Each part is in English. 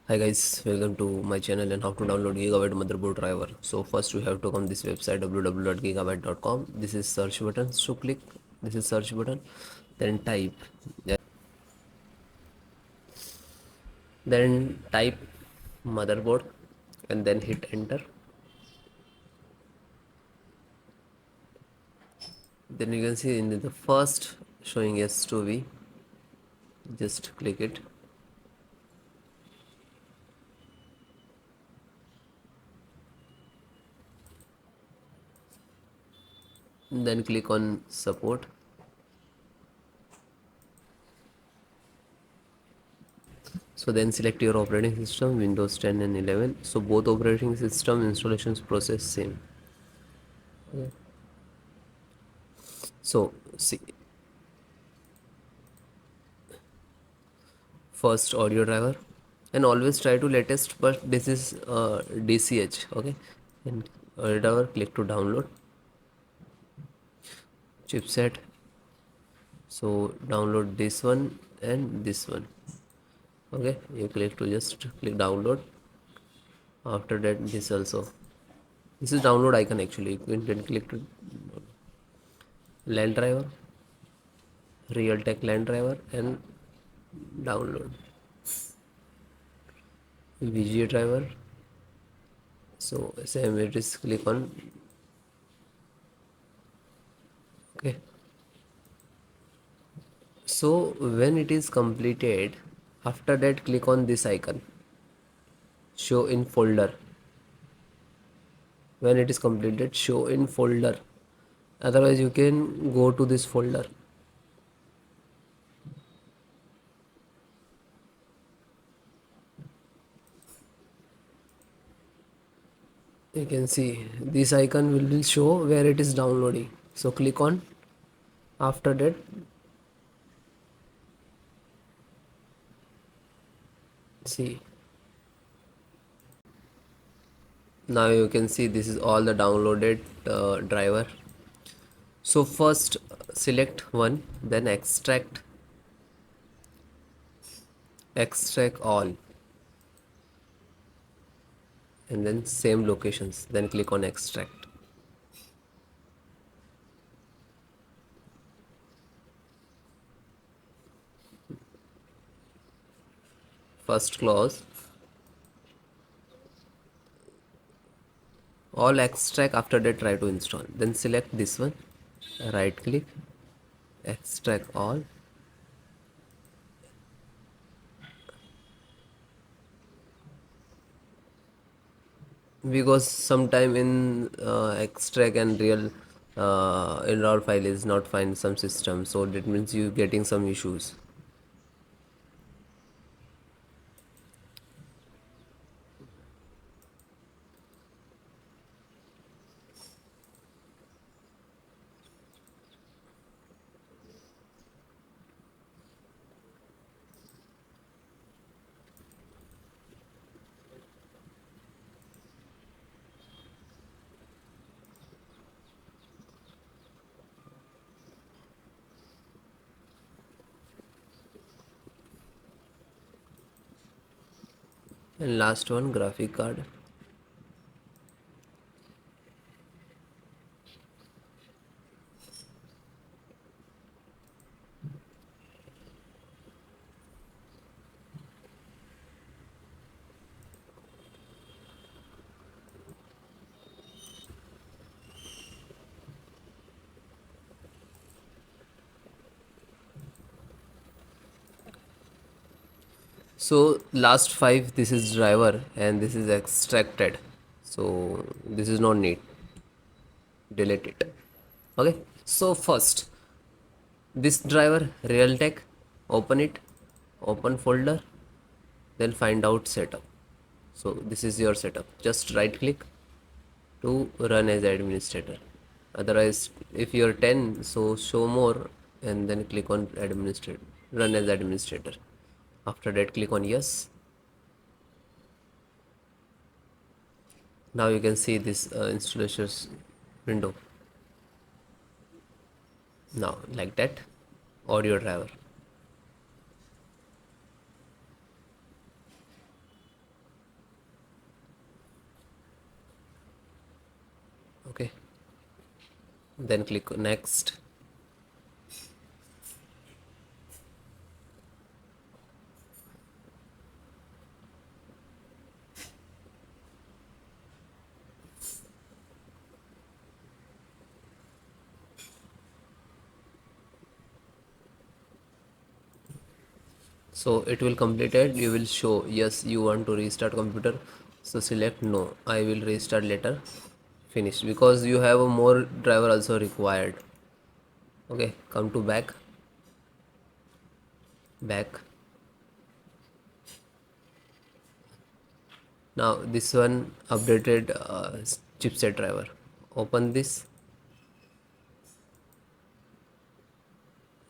Hi guys, welcome to my channel and how to download Gigabyte motherboard driver. So first we have to come this website www.gigabyte.com. This is search button. So click this is search button, then type yeah, then type motherboard and then hit enter. Then you can see in the first showing S2V. Just click it. Then click on support. So then select your operating system, Windows 10 and 11. So both operating system installations process same. Okay. So see, first audio driver, and always try to latest, but this is DCH. Okay, and audio driver, click to download chipset. So download this one and this one. Okay, you click to just click download. After that, this is download icon. Actually you can then click to LAN driver, Realtek LAN driver, and download VGA driver. So same it is, click on okay. So when it is completed, after that click on this icon, show in folder. When it is completed, show in folder. Otherwise you can go to this folder. You can see this icon will show where it is downloading. So click on. After that, see, now you can see this is all the downloaded driver. So first select one, then extract all, and then same locations, then click on extract. First close all, extract. After that try to install, then select this one, right click, extract all. Because sometime in extract and real in raw file is not find some system, so that means you getting some issues. And last one, graphic card. So last five, this is driver and this is extracted, so this is not need, delete it. Okay, so first this driver Realtek, open it, open folder, then find out setup. So this is your setup, just right click to run as administrator. Otherwise if you're 10, so show more and then click on administrator, run as administrator. After that click on yes. Now you can see this installations window. Now like that, audio driver. then click next. So it will complete it. You will show yes you want to restart computer, so select no, I will restart later. Finish, because you have a more driver also required. Okay, come to back. Now this one updated chipset driver. Open this,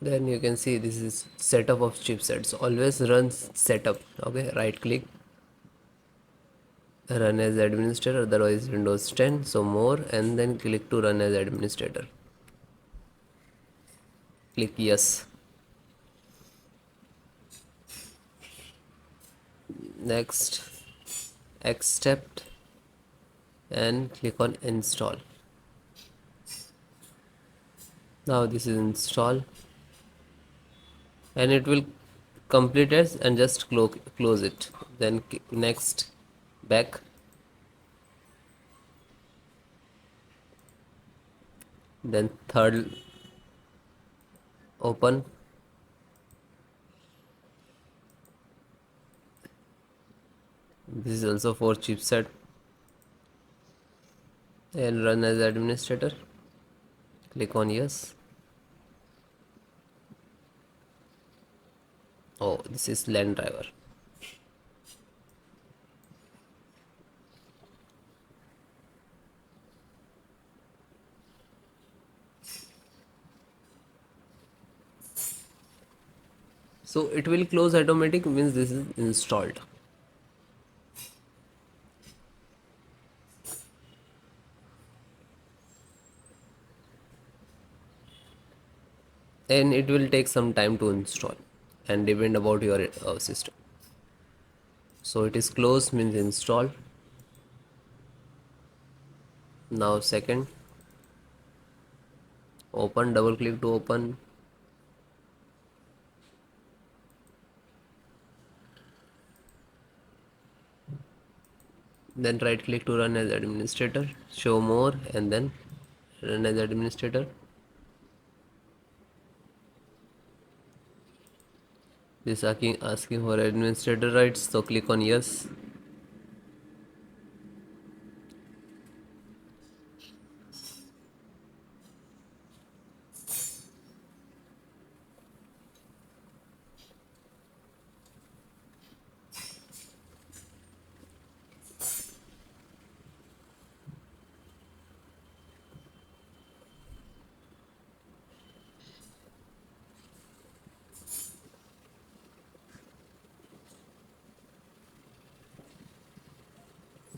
then you can see this is setup of chipsets. Always run setup. Okay, right click, run as administrator, otherwise Windows 10. So more, and then click to run as administrator. Click yes. Next, accept, and click on install. Now this is install, and it will complete it, and just close it. Then next, back, then third, open, this is also for chipset, and run as administrator. Click on yes. Oh, this is LAN driver. So it will close automatic, means this is installed. And it will take some time to install, and depend about your system. So it is closed, means installed. Now second, open, double click to open. Then right click to run as administrator, show more, and then run as administrator. This asking for administrator rights, so click on yes.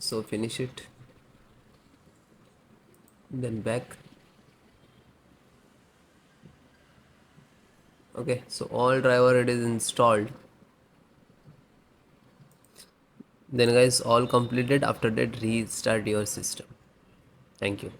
So finish it, then back. Okay, so all driver it is installed. Then guys, all completed. After that, restart your system. Thank you.